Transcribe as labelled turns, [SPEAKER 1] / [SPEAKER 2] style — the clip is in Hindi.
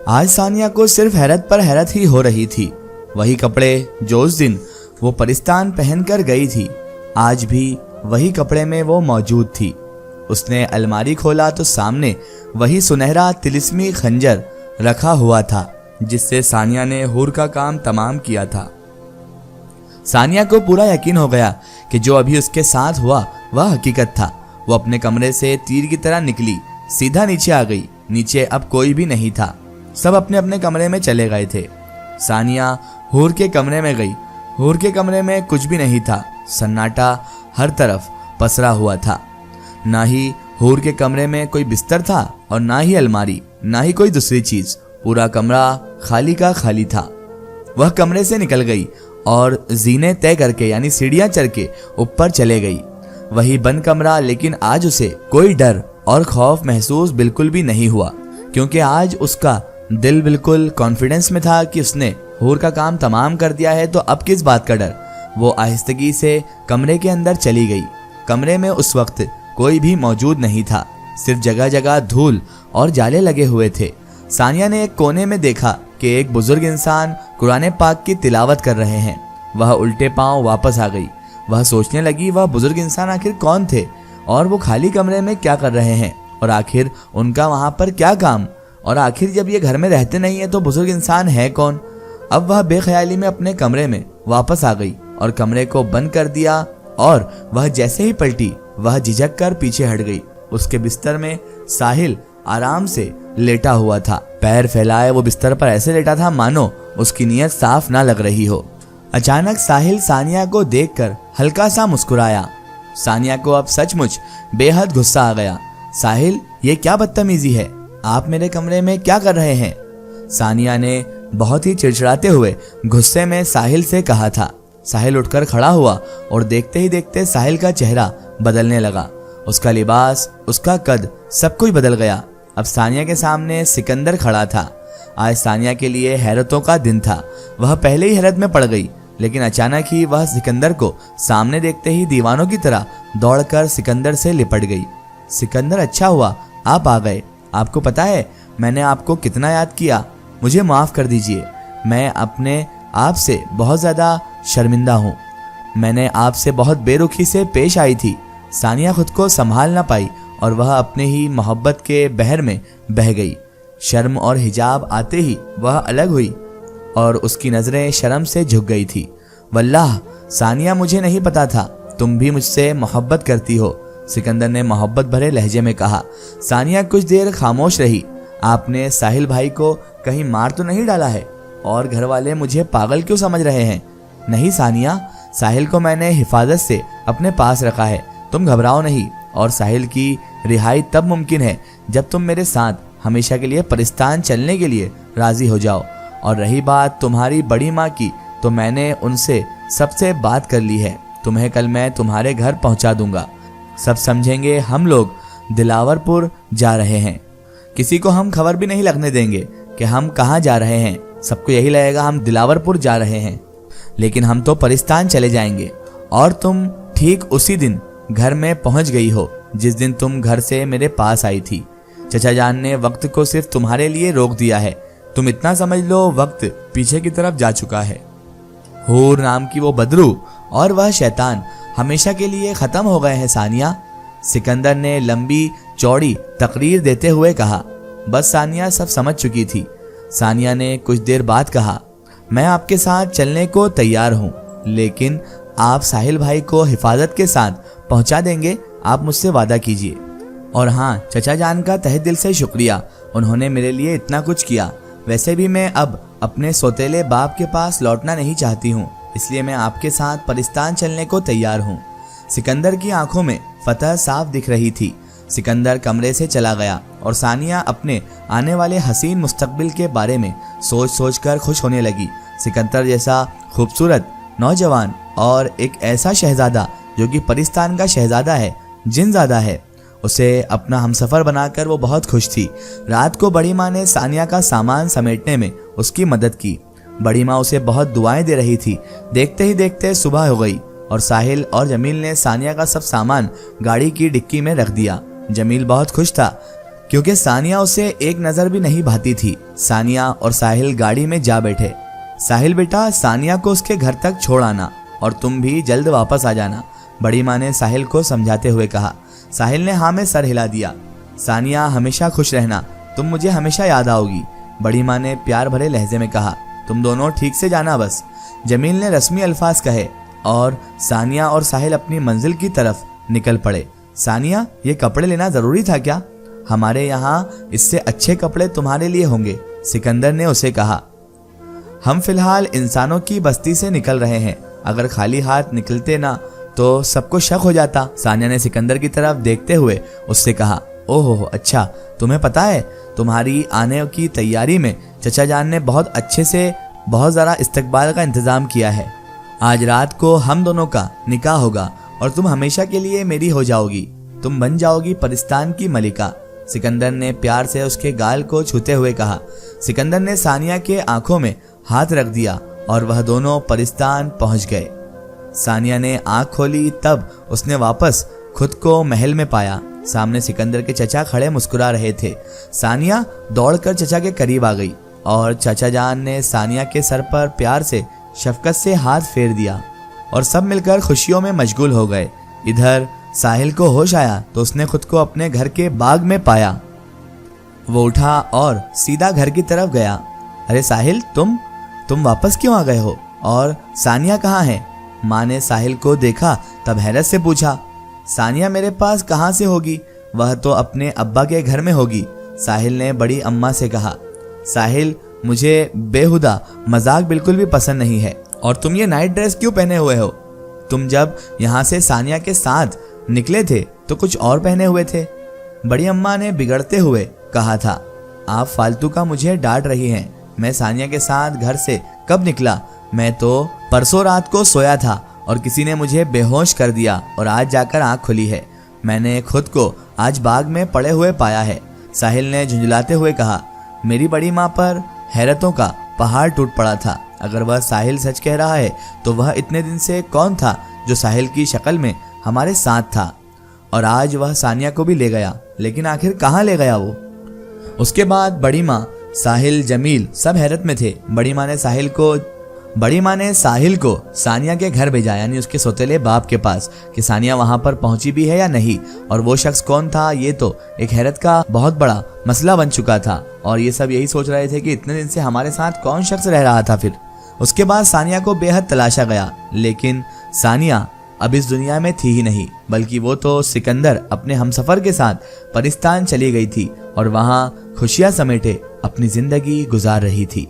[SPEAKER 1] आज सानिया को सिर्फ हैरत पर हैरत ही हो रही थी। वही कपड़े जो उस दिन वो परिस्तान पहनकर गई थी, आज भी वही कपड़े में वो मौजूद थी। उसने अलमारी खोला तो सामने वही सुनहरा तिलिस्मी खंजर रखा हुआ था जिससे सानिया ने हूर का काम तमाम किया था। सानिया को पूरा यकीन हो गया कि जो अभी उसके साथ हुआ वह हकीकत था। वो अपने कमरे से तीर की तरह निकली, सीधा नीचे आ गई। नीचे अब कोई भी नहीं था, सब अपने अपने कमरे में चले गए थे। सानिया हूर के कमरे में गई। हूर के कमरे में कुछ भी नहीं था, सन्नाटा हर तरफ पसरा हुआ था। ना ही हूर के कमरे में कोई बिस्तर था और ना ही अलमारी, ना ही कोई दूसरी चीज। पूरा कमरा खाली का खाली था। वह कमरे से निकल गई और जीने तय करके यानी सीढ़ियां चढ़ के ऊपर चले गई। वही बंद कमरा, लेकिन आज उसे कोई डर और खौफ महसूस बिल्कुल भी नहीं हुआ, क्योंकि आज उसका दिल बिल्कुल कॉन्फिडेंस में था कि उसने हूर का काम तमाम कर दिया है, तो अब किस बात का डर। वो आहिस्तगी से कमरे के अंदर चली गई। कमरे में उस वक्त कोई भी मौजूद नहीं था, सिर्फ जगह जगह धूल और जाले लगे हुए थे। सानिया ने एक कोने में देखा कि एक बुजुर्ग इंसान कुरान पाक की तिलावत कर रहे हैं। वह उल्टे पांव वापस आ गई। वह सोचने लगी वह बुजुर्ग इंसान आखिर कौन थे और वो खाली कमरे में क्या कर रहे हैं, और आखिर उनका वहां पर क्या काम, और आखिर जब ये घर में रहते नहीं है तो बुजुर्ग इंसान है कौन। अब वह बेख्याली में अपने कमरे में वापस आ गई और कमरे को बंद कर दिया, और वह जैसे ही पलटी वह झिझक कर पीछे हट गई। उसके बिस्तर में साहिल आराम से लेटा हुआ था। पैर फैलाए वो बिस्तर पर ऐसे लेटा था मानो उसकी नीयत साफ ना लग रही हो। अचानक साहिल सानिया को देखकर हल्का सा मुस्कुराया। सानिया को अब सचमुच बेहद गुस्सा आ गया। साहिल, ये क्या बदतमीजी है, आप मेरे कमरे में क्या कर रहे हैं? सानिया ने बहुत ही चिड़चिड़ाते हुए गुस्से में साहिल से कहा था। साहिल उठकर खड़ा हुआ और देखते ही देखते साहिल का चेहरा बदलने लगा। उसका लिबास, उसका कद, सब कुछ बदल गया। अब सानिया के सामने सिकंदर खड़ा था। आज सानिया के लिए हैरतों का दिन था। वह पहले ही हैरत में पड़ गई, लेकिन अचानक ही वह सिकंदर को सामने देखते ही दीवानों की तरह दौड़कर सिकंदर से लिपट गई। सिकंदर, अच्छा हुआ आप आ गए। आपको पता है मैंने आपको कितना याद किया। मुझे माफ कर दीजिए, मैं अपने आप से बहुत ज्यादा शर्मिंदा हूँ। मैंने आपसे बहुत बेरुखी से पेश आई थी। सानिया खुद को संभाल ना पाई और वह अपने ही मोहब्बत के बहर में बह गई। शर्म और हिजाब आते ही वह अलग हुई और उसकी नजरें शर्म से झुक गई थी। वल्लाह सानिया, मुझे नहीं पता था तुम भी मुझसे मोहब्बत करती हो, सिकंदर ने मोहब्बत भरे लहजे में कहा। सानिया कुछ देर खामोश रही। आपने साहिल भाई को कहीं मार तो नहीं डाला है, और घर वाले मुझे पागल क्यों समझ रहे हैं? नहीं सानिया, साहिल को मैंने हिफाजत से अपने पास रखा है, तुम घबराओ नहीं। और साहिल की रिहाई तब मुमकिन है जब तुम मेरे साथ हमेशा के लिए परिस्तान चलने के लिए राजी हो जाओ। और रही बात तुम्हारी बड़ी माँ की, तो मैंने उनसे सबसे बात कर ली है। तुम्हें कल मैं तुम्हारे घर पहुंचा दूंगा। सब समझेंगे हम लोग दिलावरपुर जा रहे हैं। किसी को हम खबर भी नहीं लगने देंगे कि हम कहाँ जा रहे हैं। सबको यही लगेगा हम दिलावरपुर जा रहे हैं, लेकिन हम तो परिस्तान चले जाएंगे। और तुम ठीक उसी दिन घर में पहुंच गई हो जिस दिन तुम घर से मेरे पास आई थी। चचा जान ने वक्त को सिर्फ तुम्हारे लिए रोक दिया है। तुम इतना समझ लो, वक्त पीछे की तरफ जा चुका है। हूर नाम की वो बदरू और वह शैतान हमेशा के लिए खत्म हो गए हैं सानिया, सिकंदर ने लंबी चौड़ी तकरीर देते हुए कहा। बस सानिया सब समझ चुकी थी। सानिया ने कुछ देर बाद कहा, मैं आपके साथ चलने को तैयार हूँ, लेकिन आप साहिल भाई को हिफाजत के साथ पहुंचा देंगे, आप मुझसे वादा कीजिए। और हाँ, चचा जान का तहे दिल से शुक्रिया, उन्होंने मेरे लिए इतना कुछ किया। वैसे भी मैं अब अपने सौतेले बाप के पास लौटना नहीं चाहती हूँ, इसलिए मैं आपके साथ परिस्तान चलने को तैयार हूँ। सिकंदर की आंखों में फतह साफ दिख रही थी। सिकंदर कमरे से चला गया और सानिया अपने आने वाले हसीन मुस्तकबिल के बारे में सोच सोच कर खुश होने लगी। सिकंदर जैसा खूबसूरत नौजवान और एक ऐसा शहजादा जो कि परिस्तान का शहजादा है, जिनजादा है, उसे अपना हमसफर बनाकर वो बहुत खुश थी। रात को बड़ी माँ ने सानिया का सामान समेटने में उसकी मदद की। बड़ी माँ उसे बहुत दुआएं दे रही थी। देखते ही देखते सुबह हो गई और साहिल और जमील ने सानिया का सब सामान गाड़ी की डिक्की में रख दिया। जमील बहुत खुश था क्योंकि सानिया उसे एक नजर भी नहीं भाती थी। सानिया और साहिल गाड़ी में जा बैठे। साहिल बेटा, सानिया को उसके घर तक छोड़ आना और तुम भी जल्द वापस आ जाना, बड़ी माँ ने साहिल को समझाते हुए कहा। साहिल ने हाँ में सर हिला दिया। सानिया, हमेशा खुश रहना, तुम मुझे हमेशा याद आओगी, बड़ी माँ ने प्यार भरे लहजे में कहा। तुम दोनों ठीक से जाना बस, जमील ने रस्मी अल्फाज कहे और सानिया और साहिल अपनी मंजिल की तरफ निकल पड़े। सानिया, ये कपड़े लेना जरूरी था क्या? हमारे यहाँ इससे अच्छे कपड़े तुम्हारे लिए होंगे, सिकंदर ने उसे कहा। हम फिलहाल इंसानों की बस्ती से निकल रहे हैं, अगर खाली हाथ निकलते ना तो सबको शक हो जाता, सानिया ने सिकंदर की तरफ देखते हुए उससे कहा। ओहो अच्छा, तुम्हें पता है तुम्हारी आने की तैयारी में चचा जान ने बहुत अच्छे से बहुत ज़रा इस्तकबाल का इंतज़ाम किया है। आज रात को हम दोनों का निकाह होगा और तुम हमेशा के लिए मेरी हो जाओगी, तुम बन जाओगी परिस्तान की मलिका, सिकंदर ने प्यार से उसके गाल को छूते हुए कहा। सिकंदर ने सानिया के आंखों में हाथ रख दिया और वह दोनों परिस्तान पहुंच गए। सानिया ने आंख खोली तब उसने वापस खुद को महल में पाया। सामने सिकंदर के चचा खड़े मुस्कुरा रहे थे। सानिया दौड़कर चचा के करीब आ गई और चाचा जान ने सानिया के सर पर प्यार से शफकत से हाथ फेर दिया और सब मिलकर खुशियों में मशगूल हो गए। इधर साहिल को होश आया तो उसने खुद को अपने घर के बाग में पाया। वो उठा और सीधा घर की तरफ गया। अरे साहिल, तुम वापस क्यों आ गए हो? और सानिया कहाँ है? माँ ने साहिल को देखा तब हैरत से पूछा। सानिया मेरे पास कहाँ से होगी, वह तो अपने अब्बा के घर में होगी, साहिल ने बड़ी अम्मा से कहा। साहिल, मुझे बेहुदा मजाक बिल्कुल भी पसंद नहीं है, और तुम ये नाइट ड्रेस क्यों पहने हुए हो? तुम जब यहाँ से सानिया के साथ निकले थे तो कुछ और पहने हुए थे, बड़ी अम्मा ने बिगड़ते हुए कहा था। आप फालतू का मुझे डांट रही हैं, मैं सानिया के साथ घर से कब निकला? मैं तो परसों रात को सोया था और किसी ने मुझे बेहोश कर दिया और आज जाकर आंख खुली है। मैंने खुद को आज बाग में पड़े हुए पाया है, साहिल ने झुंझलाते हुए कहा। मेरी बड़ी माँ पर हैरतों का पहाड़ टूट पड़ा था। अगर वह साहिल सच कह रहा है तो वह इतने दिन से कौन था जो साहिल की शक्ल में हमारे साथ था, और आज वह सानिया को भी ले गया, लेकिन आखिर कहाँ ले गया वो? उसके बाद बड़ी माँ, साहिल, जमील सब हैरत में थे। बड़ी माँ ने साहिल को सानिया के घर भेजा, यानी उसके सौतेले बाप के पास, कि सानिया वहां पर पहुंची भी है या नहीं, और वो शख्स कौन था ये तो एक हैरत का बहुत बड़ा मसला बन चुका था। और ये सब यही सोच रहे थे कि इतने दिन से हमारे साथ कौन शख्स रह रहा था। फिर उसके बाद सानिया को बेहद तलाशा गया, लेकिन सानिया अब इस दुनिया में थी ही नहीं, बल्कि वो तो सिकंदर अपने हमसफर के साथ परिस्तान चली गई थी और वहां खुशियां समेटे अपनी जिंदगी गुजार रही थी।